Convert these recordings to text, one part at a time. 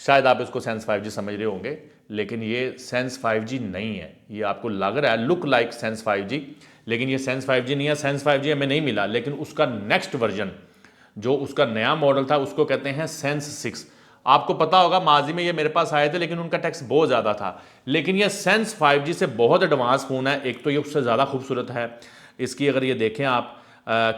शायद आप इसको सेंस 5G समझ रहे होंगे, लेकिन ये सेंस 5G नहीं है। ये आपको लग रहा है लुक लाइक सेंस 5G, लेकिन ये सेंस 5G नहीं है। सेंस 5G हमें नहीं मिला, लेकिन उसका नेक्स्ट वर्जन जो उसका नया मॉडल था उसको कहते हैं सेंस 6। आपको पता होगा माजी में ये मेरे पास आए थे, लेकिन उनका टैक्स बहुत ज़्यादा था। लेकिन ये सेंस 5G से बहुत एडवांस फ़ोन है। एक तो ये उससे ज़्यादा खूबसूरत है, इसकी अगर ये देखें आप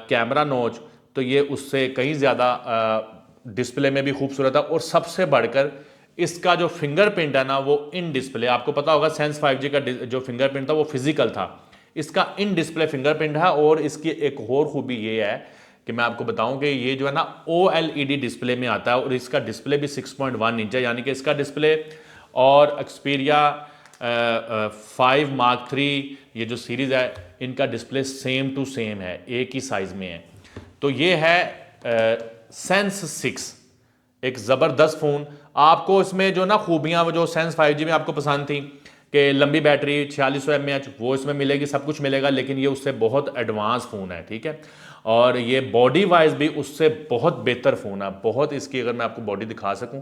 कैमरा नोच, तो ये उससे कहीं ज़्यादा डिस्प्ले में भी खूबसूरत है। और सबसे बढ़कर इसका जो फिंगरप्रिंट है ना, वो इन डिस्प्ले, आपको पता होगा सेंस 5G का जो फिंगरप्रिंट था वो फिजिकल था, इसका इन डिस्प्ले फिंगरप्रिंट है। और इसकी एक और खूबी ये है कि मैं आपको बताऊं कि ये जो है ना OLED डिस्प्ले में आता है, और इसका डिस्प्ले भी 6.1 इंच है, यानी कि इसका डिस्प्ले और एक्सपीरिया 5 Mark 3 ये जो सीरीज़ है, इनका डिस्प्ले सेम टू सेम है, एक ही साइज़ में है। तो ये है सेंस 6, एक ज़बरदस्त फ़ोन। आपको इसमें जो ना खूबियाँ जो सेंस 5G में आपको पसंद थी कि लंबी बैटरी 4600 mAh, वो इसमें मिलेगी, सब कुछ मिलेगा, लेकिन ये उससे बहुत एडवांस फ़ोन है, ठीक है। और ये बॉडी वाइज भी उससे बहुत बेहतर फ़ोन है, बहुत। इसकी अगर मैं आपको बॉडी दिखा सकूं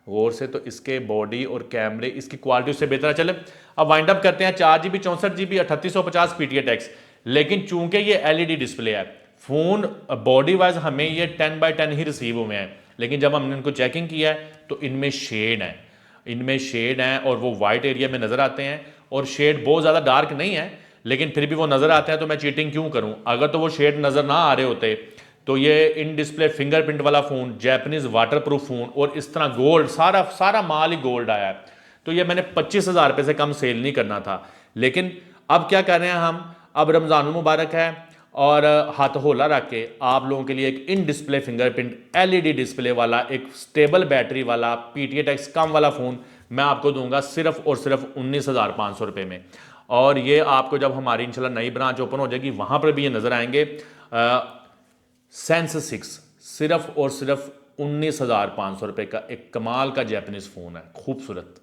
गौर से, तो इसके बॉडी और कैमरे, इसकी क्वालिटी उससे बेहतर है। चले अब वाइंड अप करते हैं। 4GB 64GB 3850 PTX, लेकिन चूंकि ये LED डिस्प्ले है, फ़ोन बॉडी वाइज हमें ये 10x10 ही रिसीव हुए हैं, लेकिन जब हमने इनको चेकिंग किया है तो इनमें शेड है, इनमें शेड हैं, और वो वाइट एरिया में नज़र आते हैं। और शेड बहुत ज़्यादा डार्क नहीं है, लेकिन फिर भी वो नज़र आते हैं। तो मैं चीटिंग क्यों करूं? अगर तो वो शेड नज़र ना आ रहे होते तो ये इन डिस्प्ले फिंगरप्रिंट वाला phone, Japanese water proof phone, और इस तरह गोल्ड, सारा सारा माल ही गोल्ड आया है, तो ये मैंने 25,000 रुपये से कम सेल नहीं करना था। लेकिन अब क्या कर रहे हैं हम, अब रमज़ान मुबारक है, और हाथ होला रख के आप लोगों के लिए एक in display fingerprint LED display वाला एक स्टेबल बैटरी वाला PTX कम वाला फ़ोन मैं आपको दूंगा सिर्फ और सिर्फ 19,500 रुपये में। और ये आपको जब हमारी इंशाल्लाह नई ब्रांच ओपन हो जाएगी वहाँ पर भी ये नज़र आएंगे। सेंस 6 सिर्फ और सिर्फ 19,500 रुपये का एक कमाल का जैपनीज़ फ़ोन है, खूबसूरत।